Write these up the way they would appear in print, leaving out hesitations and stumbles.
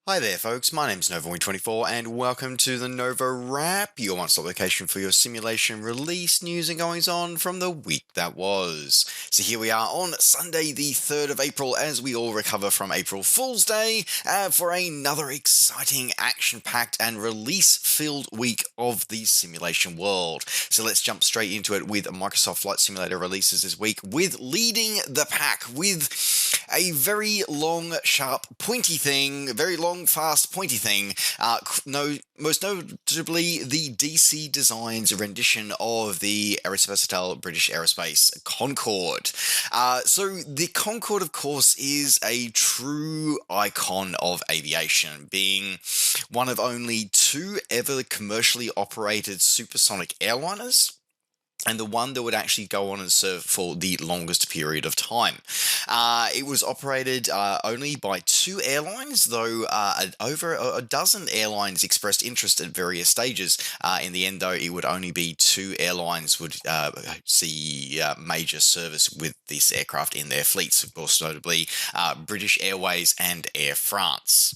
Hi there, folks. My name's NovaWrap24, and welcome to the NovaWrap, your one-stop location for your simulation release news and goings-on from the week that was. So here we are on Sunday, the 3rd of April, as we all recover from April Fool's Day, for another exciting, action-packed and release-filled week of the simulation world. So let's jump straight into it with Microsoft Flight Simulator releases this week, with leading the pack with a very long, sharp, pointy thing, very long, fast, pointy thing. Most notably, the DC Designs rendition of the Aerospatiale British Aerospace Concorde. So the Concorde, of course, is a true icon of aviation, being one of only two ever commercially operated supersonic airliners, and the one that would actually go on and serve for the longest period of time. It was operated only by two airlines, though over a dozen airlines expressed interest at various stages. In the end, though, it would only be two airlines would see major service with this aircraft in their fleets, of course, notably British Airways and Air France.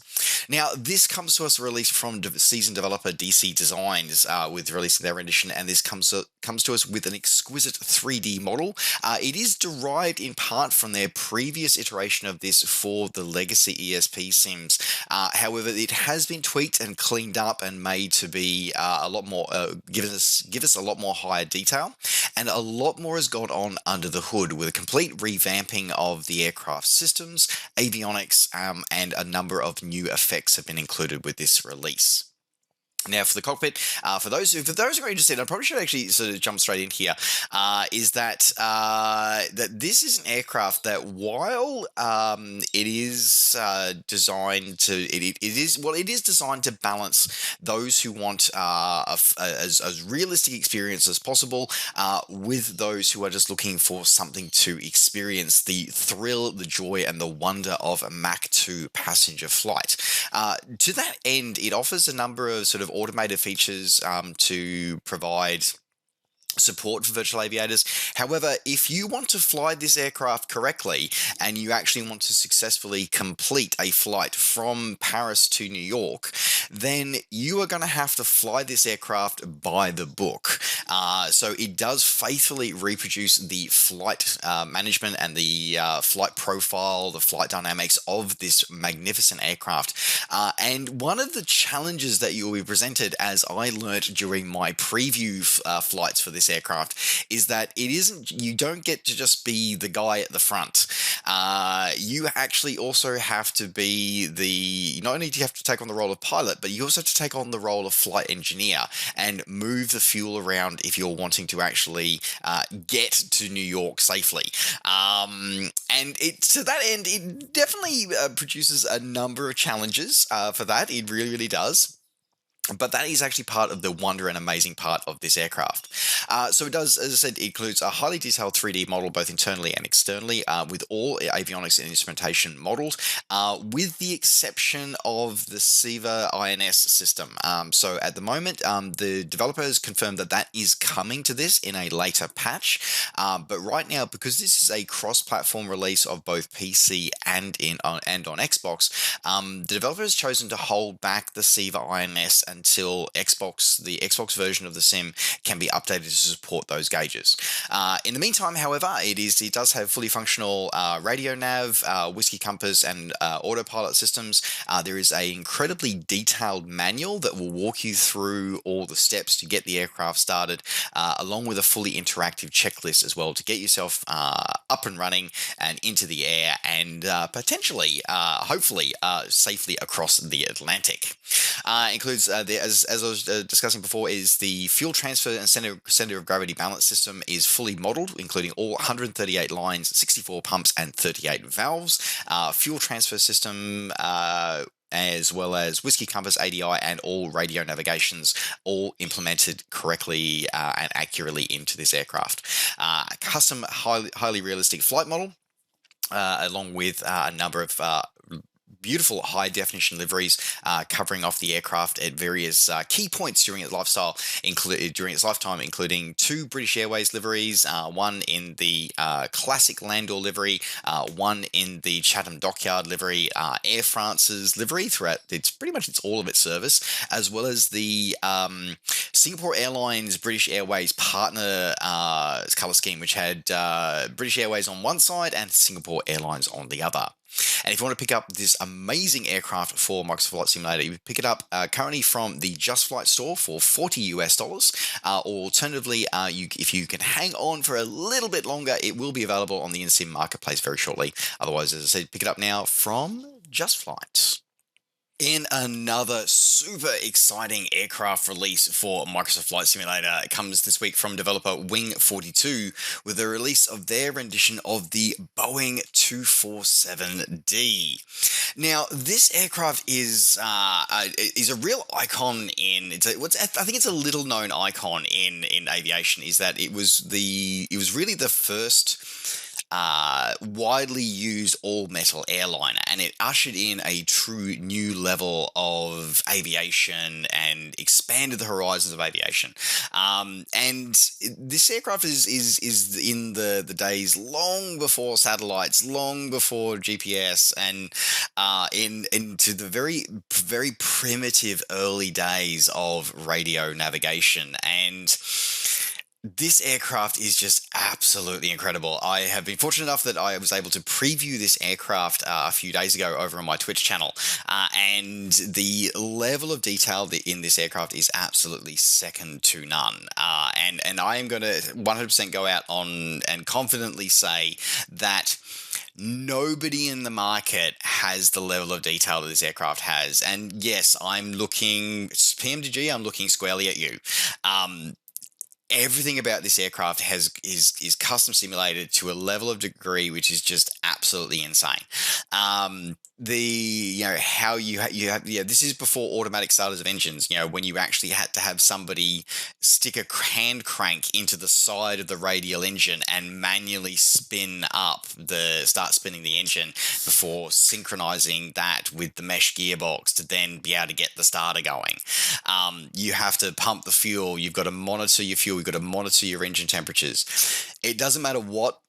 Now, this comes to us released from seasoned developer DC Designs with releasing their rendition, and this comes to us with an exquisite 3D model. It is derived in part from their previous iteration of this for the legacy ESP sims. However, it has been tweaked and cleaned up and made to be a lot more, give us a lot more higher detail, and a lot more has gone on under the hood with a complete revamping of the aircraft systems, avionics, and a number of new effects have been included with this release. Now, for the cockpit, for those who are interested, I probably should actually sort of jump straight in here. Is that that this is an aircraft that, while it is designed to, it is designed to balance those who want as realistic experience as possible with those who are just looking for something to experience the thrill, the joy, and the wonder of a Mach 2 passenger flight. To that end, it offers a number of sort of automated features to provide support for virtual aviators. However, if you want to fly this aircraft correctly and you actually want to successfully complete a flight from Paris to New York, then you are going to have to fly this aircraft by the book. So it does faithfully reproduce the flight management and the flight profile, the flight dynamics of this magnificent aircraft. And one of the challenges that you will be presented, as I learnt during my preview flights for this aircraft, is that you don't get to just be the guy at the front. You actually also have to be not only do you have to take on the role of pilot, but you also have to take on the role of flight engineer and move the fuel around if you're wanting to actually get to New York safely. And to that end, it definitely produces a number of challenges for that. It really, really does. But that is actually part of the wonder and amazing part of this aircraft. So it does, as I said, it includes a highly detailed 3D model, both internally and externally, with all avionics and instrumentation modeled, with the exception of the SIVA INS system. So at the moment, the developers confirmed that that is coming to this in a later patch. But right now, because this is a cross-platform release of both PC and on Xbox, the developer has chosen to hold back the SIVA INS until the Xbox version of the sim can be updated to support those gauges. In the meantime, however, it does have fully functional radio nav, whiskey compass, and autopilot systems. There is an incredibly detailed manual that will walk you through all the steps to get the aircraft started, along with a fully interactive checklist as well to get yourself up and running and into the air and potentially, hopefully, safely across the Atlantic. Includes as I was discussing before, is the fuel transfer and center of gravity balance system is fully modeled, including all 138 lines, 64 pumps, and 38 valves. Fuel transfer system, as well as whiskey compass, ADI, and all radio navigations, all implemented correctly and accurately into this aircraft. Custom, highly realistic flight model, along with a number of beautiful high definition liveries covering off the aircraft at various key points during its during its lifetime, including 2 British Airways liveries, one in the classic Landor livery, one in the Chatham Dockyard livery, Air France's livery throughout it's all of its service, as well as the Singapore Airlines British Airways partner colour scheme, which had British Airways on one side and Singapore Airlines on the other. And if you want to pick up this amazing aircraft for Microsoft Flight Simulator, you pick it up currently from the Just Flight store for $40 US. Or alternatively, if you can hang on for a little bit longer, it will be available on the InSim marketplace very shortly. Otherwise, as I said, pick it up now from Just Flight. In another super exciting aircraft release for Microsoft Flight Simulator, it comes this week from developer Wing42 with the release of their rendition of the Boeing 247D. Now, this aircraft is a real icon I think it's a little known icon in aviation. Is that it was really the first widely used all-metal airliner, and it ushered in a true new level of aviation and expanded the horizons of aviation. And this aircraft is in the days long before satellites, long before GPS, and into the very, very primitive early days of radio navigation. And this aircraft is just absolutely incredible. I have been fortunate enough that I was able to preview this aircraft a few days ago over on my Twitch channel, and the level of detail in this aircraft is absolutely second to none. And I am going to 100% go out on and confidently say that nobody in the market has the level of detail that this aircraft has. And yes, I'm looking PMDG. I'm looking squarely at you. Everything about this aircraft is custom simulated to a level of degree which is just absolutely insane. This is before automatic starters of engines. When you actually had to have somebody stick a hand crank into the side of the radial engine and manually start spinning the engine before synchronizing that with the mesh gearbox to then be able to get the starter going. You have to pump the fuel. You've got to monitor your fuel. You've got to monitor your engine temperatures. It doesn't matter what.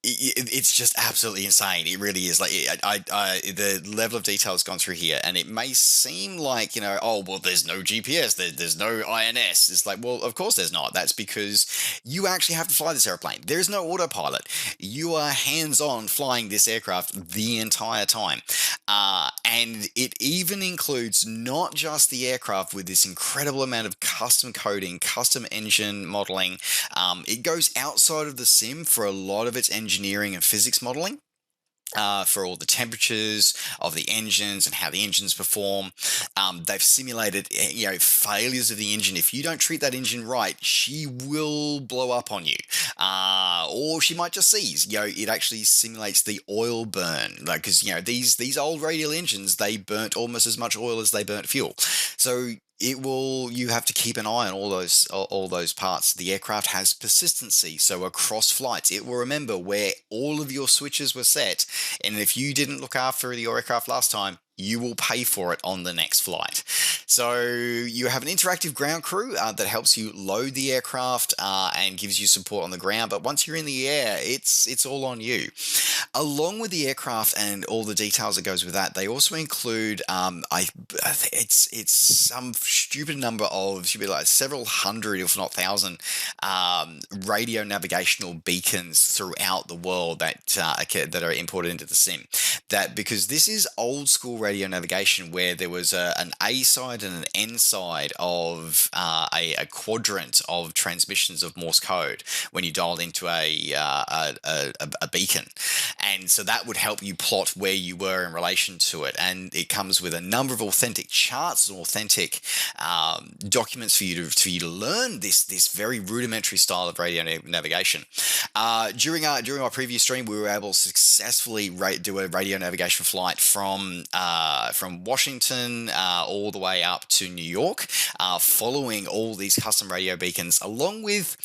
It's just absolutely insane. It really is. Like the level of detail has gone through here, and it may seem like there's no GPS, there's no INS. It's like, well, of course there's not. That's because you actually have to fly this airplane. There's no autopilot. You are hands-on flying this aircraft the entire time, and it even includes not just the aircraft with this incredible amount of custom coding, custom engine modeling. It goes outside of the sim for a lot of its engineering and physics modeling. For all the temperatures of the engines and how the engines perform. They've simulated, failures of the engine. If you don't treat that engine right, she will blow up on you, or she might just seize. It actually simulates the oil burn, because these old radial engines, they burnt almost as much oil as they burnt fuel. So you have to keep an eye on all those parts. The aircraft has persistency, so across flights it will remember where all of your switches were set, and if you didn't look after your aircraft last time, you will pay for it on the next flight. So you have an interactive ground crew that helps you load the aircraft and gives you support on the ground. But once you're in the air, it's all on you. Along with the aircraft and all the details that goes with that, they also include it's some stupid number of, should be like several hundred, if not thousand, radio navigational beacons throughout the world that are imported into the sim. That because this is old school radio navigation where there was an A side and an N side of a quadrant of transmissions of Morse code when you dialed into a beacon, and so that would help you plot where you were in relation to it. And it comes with a number of authentic charts and authentic documents for you to learn this very rudimentary style of radio navigation. During our previous stream, we were able to successfully do a radio navigation flight from Washington all the way up to New York, following all these custom radio beacons, along with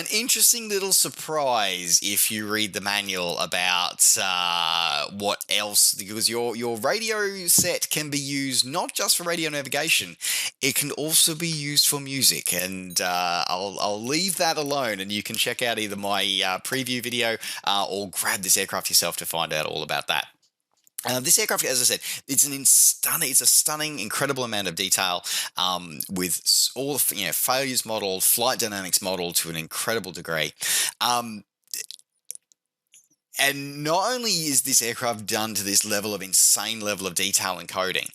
an interesting little surprise if you read the manual about what else, because your radio set can be used not just for radio navigation, it can also be used for music, and I'll leave that alone, and you can check out either my preview video or grab this aircraft yourself to find out all about that. This aircraft, as I said, it's a stunning, incredible amount of detail, with all the failures modeled, flight dynamics modeled to an incredible degree. And not only is this aircraft done to this insane level of detail and coding,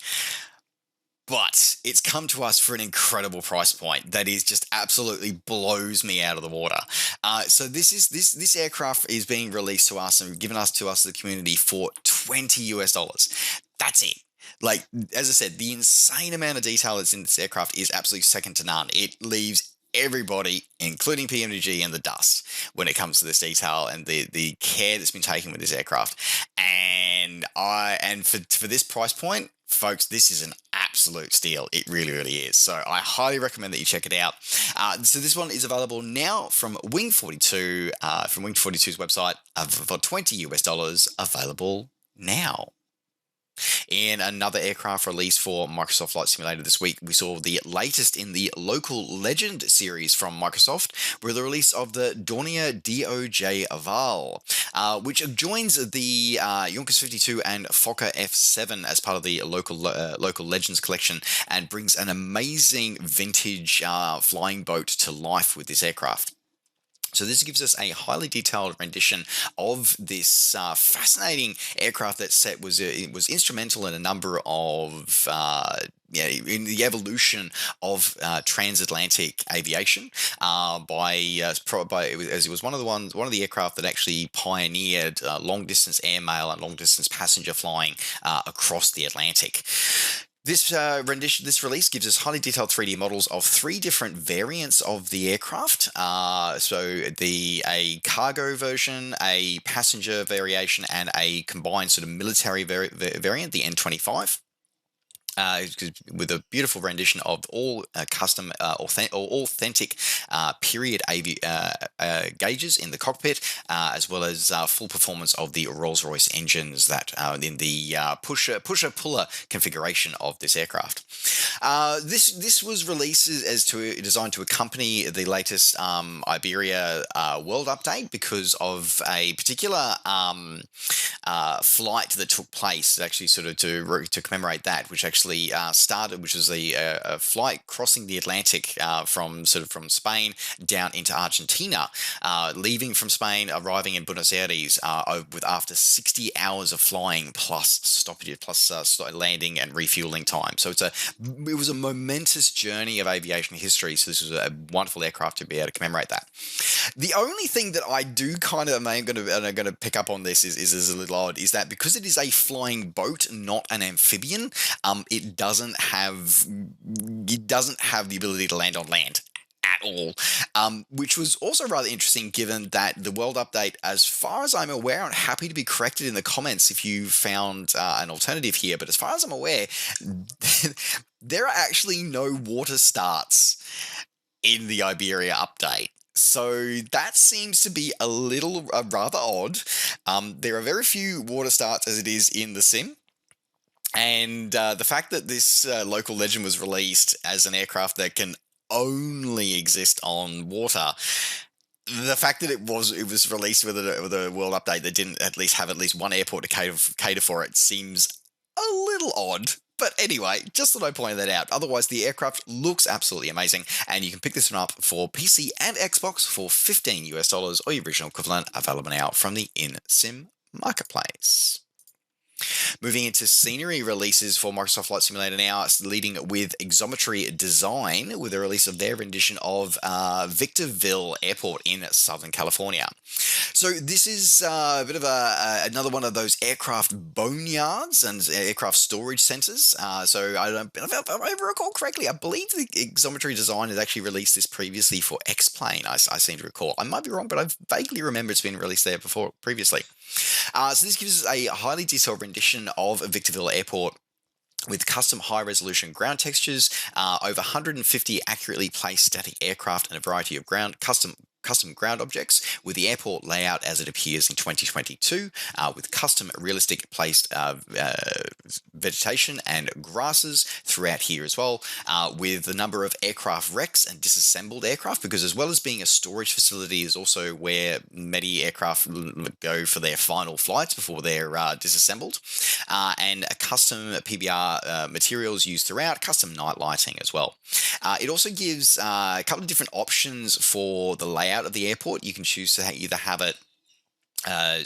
but it's come to us for an incredible price point that is just absolutely blows me out of the water. So this aircraft is being released to us and given to us the community for $20. That's it. Like, as I said, the insane amount of detail that's in this aircraft is absolutely second to none. It leaves everybody, including PMDG, in the dust when it comes to this detail and the care that's been taken with this aircraft. And for this price point, folks, this is an absolute steal. It really, really is. So I highly recommend that you check it out. So this one is available now from Wing 42, from Wing 42's website, for $20 available now. In another aircraft release for Microsoft Flight Simulator this week, we saw the latest in the Local Legend series from Microsoft with the release of the Dornier Do J Wal, which joins the Junkers 52 and Fokker F7 as part of the Local Legends collection and brings an amazing vintage flying boat to life with this aircraft. So this gives us a highly detailed rendition of this fascinating aircraft that was instrumental in a number of in the evolution of transatlantic aviation. As it was one of the aircraft that actually pioneered long distance airmail and long distance passenger flying across the Atlantic. This release gives us highly detailed 3D models of 3 different variants of the aircraft. So a cargo version, a passenger variation, and a combined sort of military variant, the N25. With a beautiful rendition of all custom authentic period gauges in the cockpit, as well as full performance of the Rolls-Royce engines that are in the pusher-puller configuration of this aircraft. This was released designed to accompany the latest Iberia World update because of a particular flight that took place, actually sort of to commemorate that, which actually started, which was a flight crossing the Atlantic from Spain down into Argentina, leaving from Spain, arriving in Buenos Aires after 60 hours of flying plus stoppage, plus landing and refueling time. So it was a momentous journey of aviation history. So this was a wonderful aircraft to be able to commemorate that. The only thing that I do kind of am going to pick up on this is a little odd, is that because it is a flying boat, not an amphibian, it doesn't have the ability to land on land at all, which was also rather interesting given that the World Update, as far as I'm aware, I'm happy to be corrected in the comments if you found an alternative here, but as far as I'm aware, there are actually no water starts in the Iberia update. So that seems to be a little rather odd. There are very few water starts as it is in the sim. And the fact that this Local Legend was released as an aircraft that can only exist on water, the fact that it was released with a World Update that didn't at least have one airport to cater for it seems a little odd. But anyway, just thought I'd point that out. Otherwise, the aircraft looks absolutely amazing, and you can pick this one up for PC and Xbox for $15 or your original equivalent, available now from the in-sim marketplace. Moving into scenery releases for Microsoft Flight Simulator now, leading with Exometry Design with the release of their rendition of Victorville Airport in Southern California. So this is a bit of another one of those aircraft boneyards and aircraft storage centers. So if I recall correctly, I believe the Exometry Design has actually released this previously for X-Plane, I seem to recall. I might be wrong, but I vaguely remember it's been released there previously. So this gives us a highly detailed rendition of Victorville Airport with custom high-resolution ground textures, over 150 accurately placed static aircraft, and a variety of custom custom ground objects with the airport layout as it appears in 2022, with custom realistic placed vegetation and grasses throughout here as well, with the number of aircraft wrecks and disassembled aircraft, because as well as being a storage facility is also where many aircraft go for their final flights before they're disassembled, and a custom PBR materials used throughout, custom night lighting as well. It also gives a couple of different options for the layout of the airport. You can choose to either have it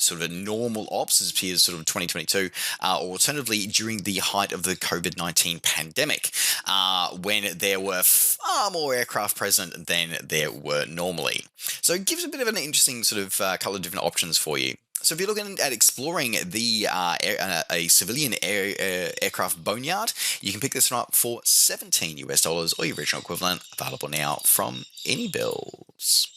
sort of a normal ops as appears sort of 2022, or alternatively during the height of the COVID-19 pandemic, when there were far more aircraft present than there were normally. So it gives a bit of an interesting sort of couple of different options for you. So if you're looking at exploring the a civilian aircraft boneyard, you can pick this one up for $17 or your original equivalent, available now from Any Bills.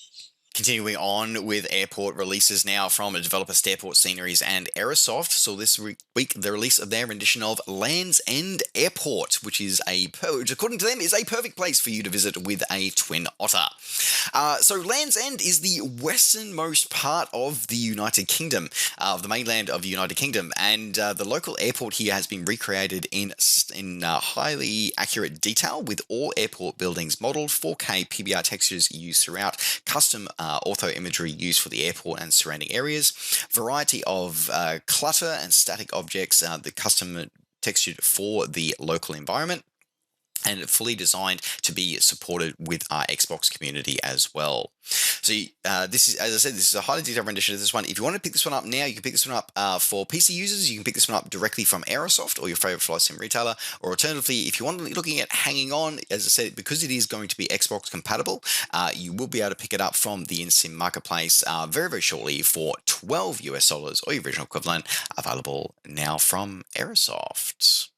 Continuing on with airport releases now from developer Starport Sceneries and Aerosoft. So this week, the release of their rendition of Land's End Airport, which according to them is a perfect place for you to visit with a Twin Otter. So Land's End is the westernmost part of the United Kingdom, of the mainland of the United Kingdom, and the local airport here has been recreated in highly accurate detail, with all airport buildings modelled, 4K PBR textures used throughout, custom ortho imagery used for the airport and surrounding areas, variety of clutter and static objects, the custom textured for the local environment, and fully designed to be supported with our Xbox community as well. So this is, as I said, this is a highly detailed rendition of this one. If you want to pick this one up now, you can pick this one up for PC users. You can pick this one up directly from Aerosoft or your favorite flight sim retailer. Or alternatively, if you want to be looking at hanging on, as I said, because it is going to be Xbox compatible, you will be able to pick it up from the InSim marketplace very, very shortly for $12 or your original equivalent, available now from Aerosoft.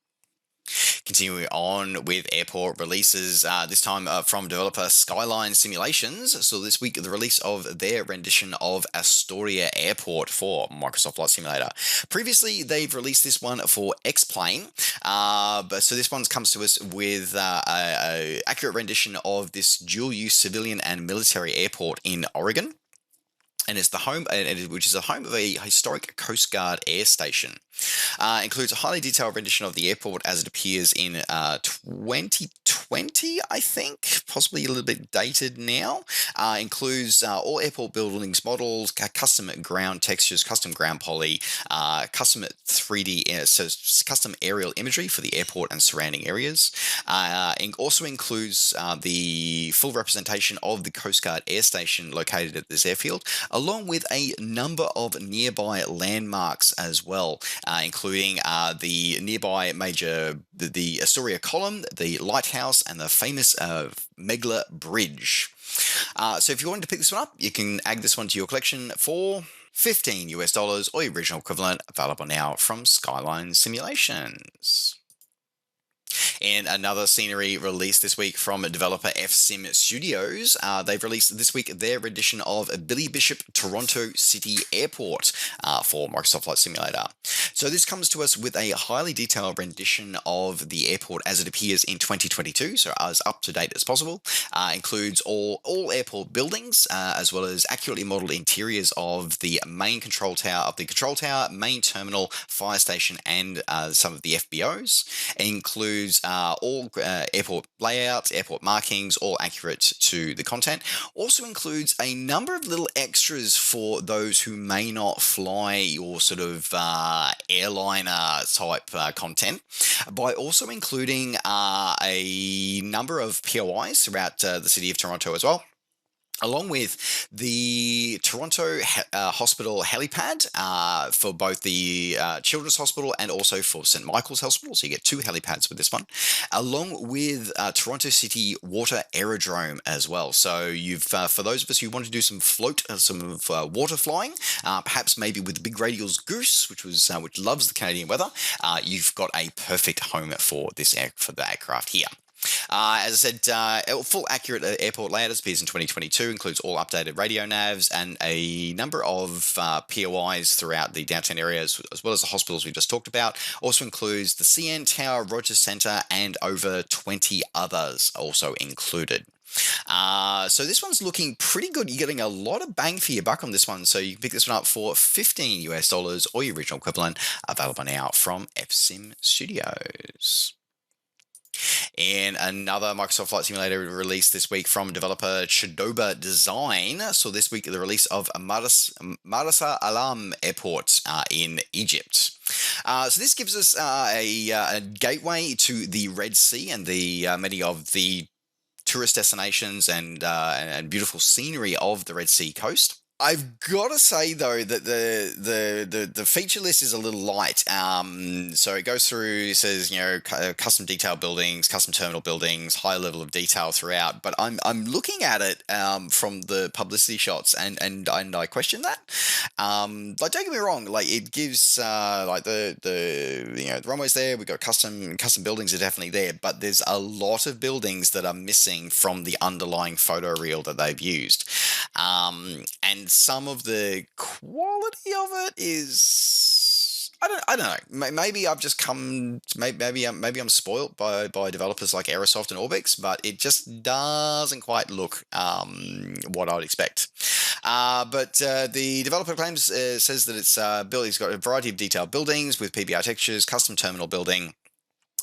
Continuing on with airport releases, this time from developer Skyline Simulations. So this week, the release of their rendition of Astoria Airport for Microsoft Flight Simulator. Previously, they've released this one for X-Plane, but so this one comes to us with an accurate rendition of this dual-use civilian and military airport in Oregon. And it's the home, which is the home of a historic Coast Guard air station. Includes a highly detailed rendition of the airport as it appears in 2020, I think, possibly a little bit dated now. Includes all airport buildings models, custom ground textures, custom ground poly, custom 3D, so custom aerial imagery for the airport and surrounding areas. It also includes the full representation of the Coast Guard air station located at this airfield, along with a number of nearby landmarks as well, including the nearby the Astoria Column, the Lighthouse, and the famous Megla Bridge. So if you wanted to pick this one up, you can add this one to your collection for $15 or your original equivalent, available now from Skyline Simulations. And another scenery released this week from developer FSim Studios. They've released this week their rendition of Billy Bishop Toronto City Airport for Microsoft Flight Simulator. So this comes to us with a highly detailed rendition of the airport as it appears in 2022, so as up to date as possible. Includes all airport buildings, as well as accurately modelled interiors of the main control tower, main terminal, fire station, and some of the FBOs. It includes all airport layouts, airport markings, all accurate to the content. Also includes a number of little extras for those who may not fly your sort of airliner type content, by also including a number of POIs throughout the city of Toronto as well, along with the Toronto Hospital helipad for both the Children's Hospital and also for St. Michael's Hospital. So you get two helipads with this one, along with Toronto City Water Aerodrome as well. So you've for those of us who want to do some water flying, perhaps maybe with the big radials Goose, which loves the Canadian weather, you've got a perfect home for the aircraft here. As I said, full accurate airport layout as appears in 2022, includes all updated radio navs and a number of POIs throughout the downtown areas, as well as the hospitals we just talked about. Also includes the CN Tower, Rogers Centre, and over 20 others also included. So this one's looking pretty good. You're getting a lot of bang for your buck on this one. So you can pick this one up for $15 or your original equivalent, available now from FSim Studios. In another Microsoft Flight Simulator release this week from developer Chidoba Design, so this week the release of Marsa Alam Airport in Egypt. So this gives us a gateway to the Red Sea and the many of the tourist destinations and beautiful scenery of the Red Sea coast. I've got to say though that the feature list is a little light. So it goes through, it says custom detail buildings, custom terminal buildings, high level of detail throughout. But I'm looking at it from the publicity shots and I question that. Like, don't get me wrong, like it gives like the runways there. We've got custom buildings are definitely there, but there's a lot of buildings that are missing from the underlying photo reel that they've used. And some of the quality of it is, I don't know. Maybe I've just come. Maybe I'm spoilt by developers like Aerosoft and Orbix, but it just doesn't quite look what I would expect. But the developer claims says that it's got a variety of detailed buildings with PBR textures, custom terminal building,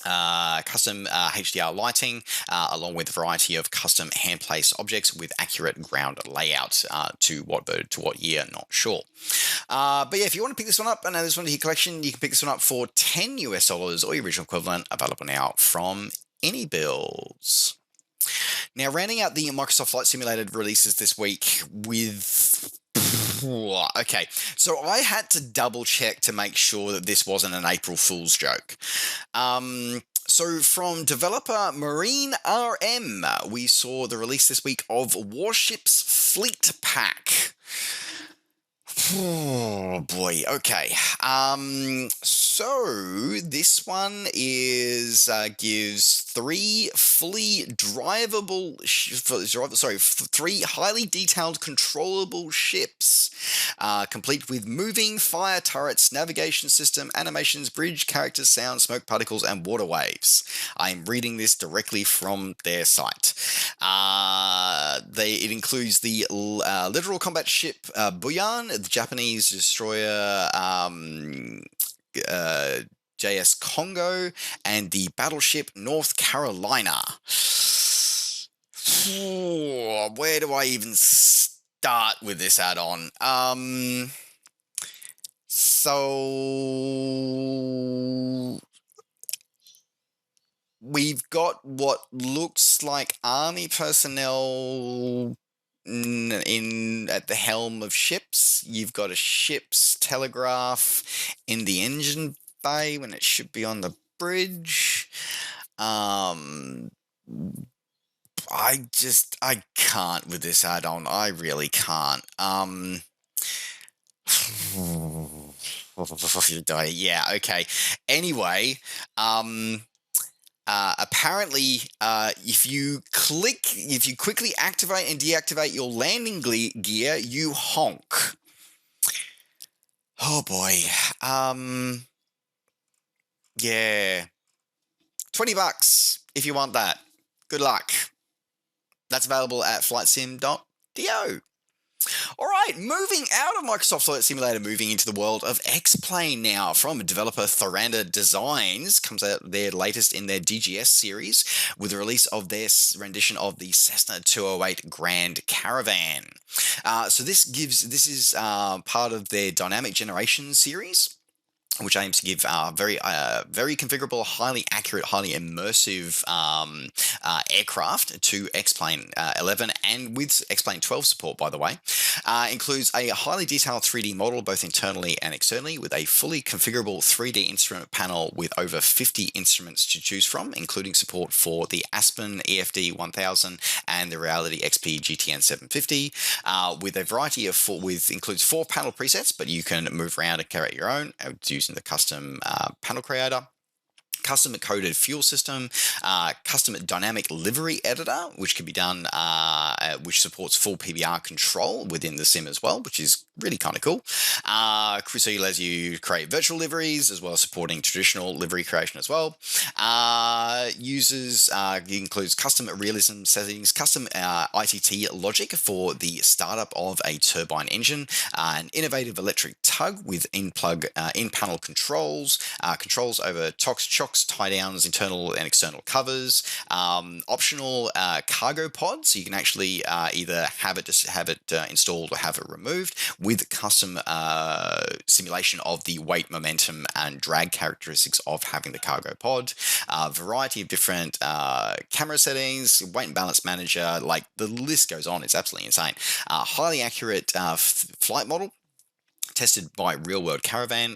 custom HDR lighting, along with a variety of custom hand-placed objects with accurate ground layout. To what year, not sure. But yeah, if you want to pick this one up and add this one to your collection, you can pick this one up for $10 or your original equivalent, available now from AnyBuilds. Now, rounding out the Microsoft Flight Simulator releases this week with... Okay, so I had to double check to make sure that this wasn't an April Fool's joke. So from developer Marine RM, we saw the release this week of Warships Fleet Pack. Oh boy, okay. So this one is gives three highly detailed controllable ships, complete with moving fire turrets, navigation system, animations, bridge, characters, sound, smoke particles, and water waves. I'm reading this directly from their site. It includes the literal combat ship Buyan, the Japanese destroyer JS Congo, and the battleship North Carolina. Where do I even start with this add-on? So we've got what looks like army personnel at the helm of ships. You've got a ship's telegraph in the engine bay when it should be on the bridge. I can't with this add-on. I really can't. Yeah, okay. Anyway, apparently, if you quickly activate and deactivate your landing gear, you honk. Oh boy. Yeah. $20 if you want that. Good luck. That's available at flightsim.do. All right, moving out of Microsoft Flight Simulator, moving into the world of X-Plane now from developer Thoranda Designs. Comes out their latest in their DGS series with the release of their rendition of the Cessna 208 Grand Caravan. So this is part of their Dynamic Generation series, which aims to give very configurable, highly accurate, highly immersive aircraft to X-Plane 11 and with X-Plane 12 support, by the way. Includes a highly detailed 3D model, both internally and externally, with a fully configurable 3D instrument panel with over 50 instruments to choose from, including support for the Aspen EFD 1000 and the Reality XP GTN 750, with a variety of includes 4 panel presets, but you can move around and create your own using the custom panel creator. custom coded fuel system, custom dynamic livery editor, which can be done, which supports full PBR control within the sim as well, which is really kind of cool. So it lets you create virtual liveries as well as supporting traditional livery creation as well. Includes custom realism settings, custom ITT logic for the startup of a turbine engine, an innovative electric tug with in-panel controls, controls over chocks, tie-downs, internal and external covers, optional cargo pods, so you can actually either have it installed or have it removed, with custom simulation of the weight, momentum, and drag characteristics of having the cargo pod. Variety of different camera settings, weight and balance manager, like the list goes on. It's absolutely insane. Highly accurate flight model, tested by real-world caravan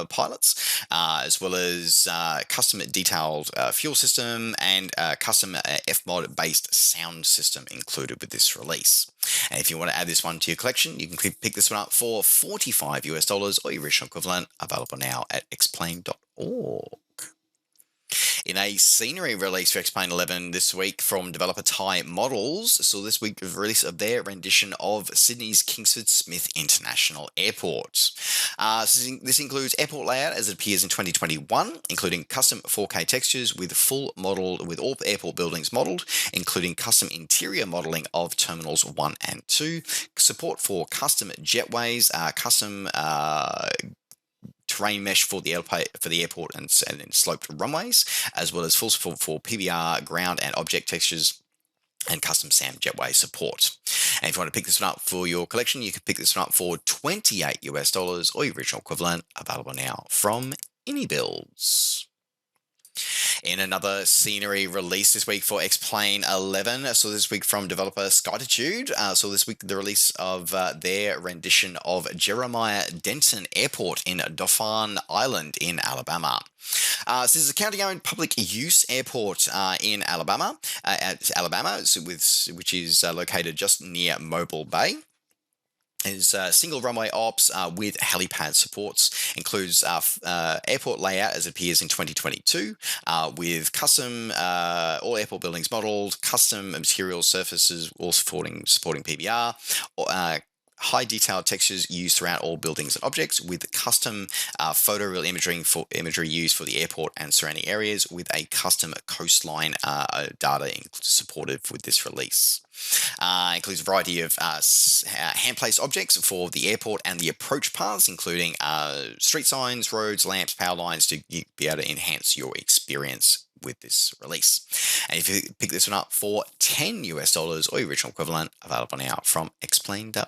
pilots, as well as custom detailed fuel system and custom FMOD-based sound system included with this release. And if you want to add this one to your collection, you can pick this one up for $45 or your original equivalent, available now at explain.org. In a scenery release for X-Plane 11 this week from developer Thai Models, so this week the release of their rendition of Sydney's Kingsford Smith International Airport. This includes airport layout as it appears in 2021, including custom 4K textures with all airport buildings modelled, including custom interior modelling of terminals 1 and 2, support for custom jetways, custom terrain mesh for the airport and sloped runways, as well as full support for PBR, ground and object textures, and custom SAM jetway support. And if you want to pick this one up for your collection, you can pick this one up for $28 or your original equivalent, available now from AnyBuilds. In another scenery release this week for X-Plane 11, so this week from developer Skytitude, so this week the release of their rendition of Jeremiah Denton Airport in Dauphin Island in Alabama. So this is a county-owned public use airport in Alabama, which is located just near Mobile Bay. Is single runway ops with helipad supports, includes airport layout as it appears in 2022, with custom all airport buildings modelled, custom material surfaces, all supporting PBR, high detailed textures used throughout all buildings and objects, with custom photoreal imagery used for the airport and surrounding areas, with a custom coastline data supported with this release. Includes a variety of hand-placed objects for the airport and the approach paths, including street signs, roads, lamps, power lines, to be able to enhance your experience with this release. And if you pick this one up for $10 or your original equivalent, available now from explain.org.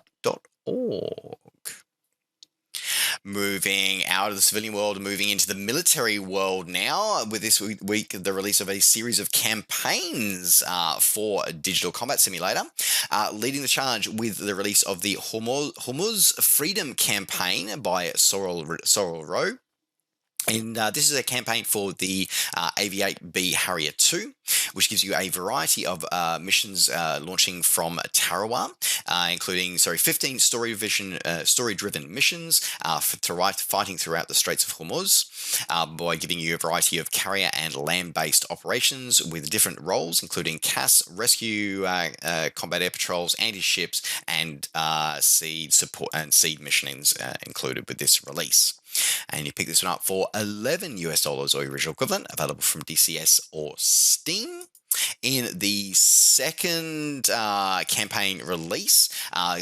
Moving out of the civilian world, moving into the military world now, with this week the release of a series of campaigns for Digital Combat Simulator, leading the charge with the release of the Hormuz Freedom Campaign by Sorrel Rowe. And this is a campaign for the AV-8B Harrier II, which gives you a variety of missions launching from Tarawa, including 15 story-driven missions fighting throughout the Straits of Hormuz, by giving you a variety of carrier and land-based operations with different roles, including CAS, rescue, combat air patrols, anti-ships, and seed support and seed missions included with this release. And you pick this one up for $11 or your original equivalent, available from DCS or Steam. In the second campaign release,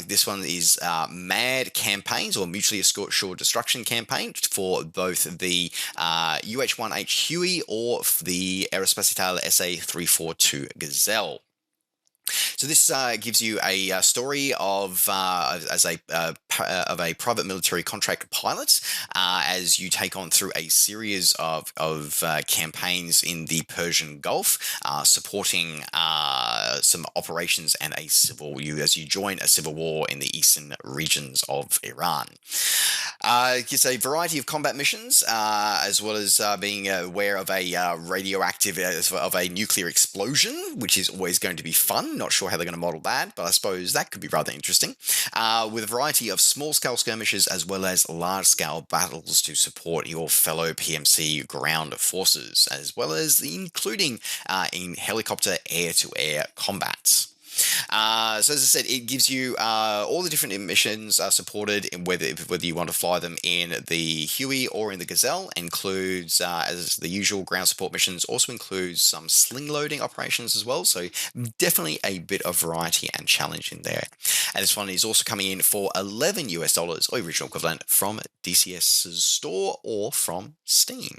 this one is MAD campaigns, or Mutually Assured Destruction campaign, for both the UH-1H Huey or the Aerospatiale SA-342 Gazelle. So this gives you a story of a private military contract pilot as you take on through a series of campaigns in the Persian Gulf, supporting some operations and as you join a civil war in the eastern regions of Iran. It's a variety of combat missions, as well as being aware of a radioactive, of a nuclear explosion, which is always going to be fun. Not sure how they're going to model that, but I suppose that could be rather interesting. With a variety of small-scale skirmishes as well as large-scale battles to support your fellow PMC ground forces, as well as including in helicopter air-to-air combats. So as I said, it gives you all the different missions supported, in whether you want to fly them in the Huey or in the Gazelle. Includes, as the usual ground support missions, also includes some sling loading operations as well. So definitely a bit of variety and challenge in there. And this one is also coming in for $11 or original equivalent from DCS's store or from Steam.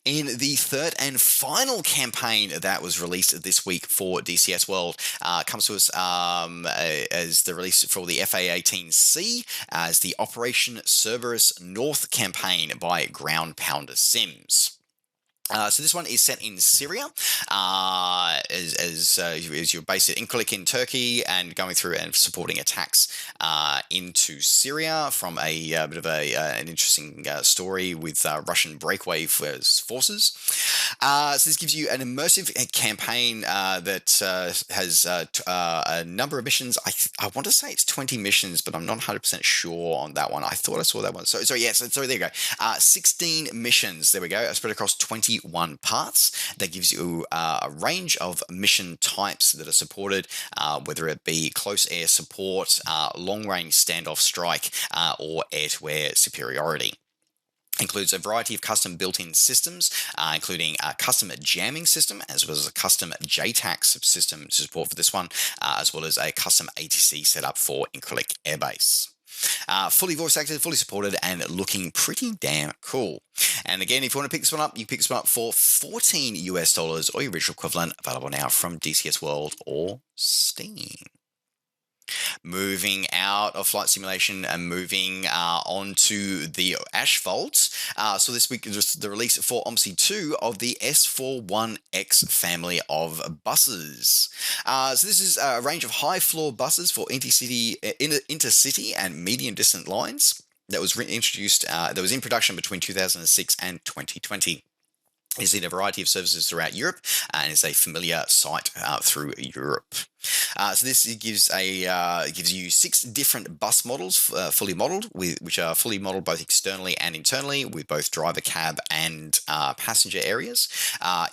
In the third and final campaign that was released this week for DCS World, comes to us as the release for the FA-18C as the Operation Cerberus North campaign by Ground Pounder Sims. So this one is set in Syria, as you're based at Incirlik in Turkey and going through and supporting attacks into Syria from a bit of an interesting story with Russian breakaway forces. So this gives you an immersive campaign that has a number of missions. I want to say it's 20 missions, but I'm not 100% sure on that one. I thought I saw that one. So there you go. 16 missions. There we go. Spread across 21 parts. That gives you a range of mission types that are supported, whether it be close air support, long-range standoff strike, or air-to-air superiority. Includes a variety of custom built-in systems, including a custom jamming system, as well as a custom JTAC system to support for this one, as well as a custom ATC setup for Incirlik Air Base. Fully voice acted, fully supported, and looking pretty damn cool. And again, if you want to pick this one up, you pick this one up for $14 or your original equivalent, available now from DCS World or Steam. Moving out of flight simulation and moving onto the asphalt. So this week is the release for OMSI 2 of the S41x family of buses. So this is a range of high-floor buses for intercity and medium-distance lines that was introduced, that was in production between 2006 and 2020. It's in a variety of services throughout Europe, and is a familiar sight through Europe. So this gives you 6 different bus models, fully modelled, which are fully modelled both externally and internally, with both driver cab and passenger areas.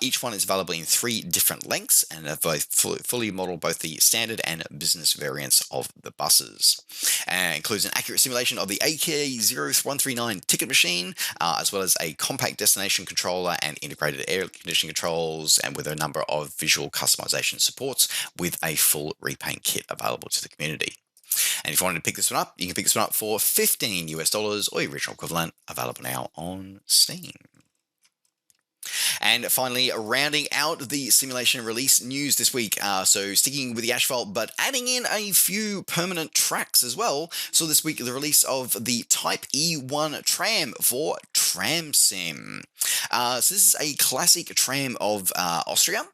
Each one is available in 3 different lengths, and are both fully modelled both the standard and business variants of the buses. Includes an accurate simulation of the AK-0139 ticket machine, as well as a compact destination controller and integrated air conditioning controls, and with a number of visual customization supports, with a full repaint kit available to the community. And if you wanted to pick this one up, you can pick this one up for $15 or your original equivalent, available now on Steam. And finally, rounding out the simulation release news this week, so sticking with the asphalt, but adding in a few permanent tracks as well. So this week, the release of the Type E1 tram for TramSim. So this is a classic tram of Austria,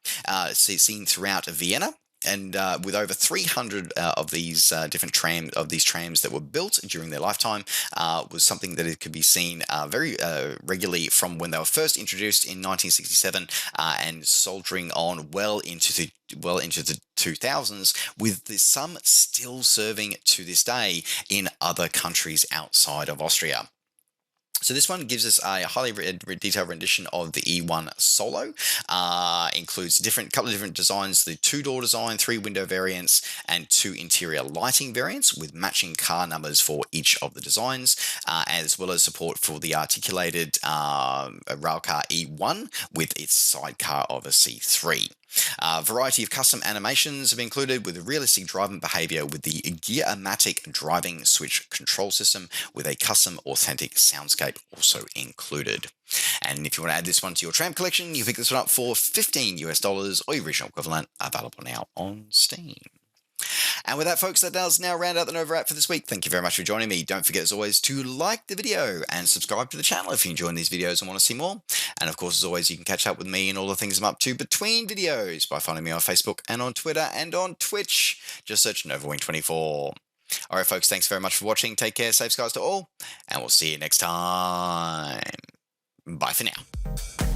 seen throughout Vienna. And with over 300 of these different trams that were built during their lifetime, was something that it could be seen very regularly from when they were first introduced in 1967, and soldiering on well into the 2000s, with some still serving to this day in other countries outside of Austria. So this one gives us a highly detailed rendition of the E1 Solo. Includes couple of different designs: the 2-door design, 3 window variants, and 2 interior lighting variants with matching car numbers for each of the designs, as well as support for the articulated railcar E1 with its sidecar of a C3. A variety of custom animations have been included, with realistic driving behavior with the Gear-O-Matic driving switch control system, with a custom authentic soundscape also included. And if you want to add this one to your tram collection, you pick this one up for $15 or your original equivalent, available now on Steam. And with that, folks, that does now round out the NovaWrap for this week. Thank you very much for joining me. Don't forget, as always, to like the video and subscribe to the channel if you're enjoying these videos and want to see more. And of course, as always, you can catch up with me and all the things I'm up to between videos by finding me on Facebook and on Twitter and on Twitch. Just search NovaWing24. All right, folks, thanks very much for watching. Take care, safe skies to all, and we'll see you next time. Bye for now.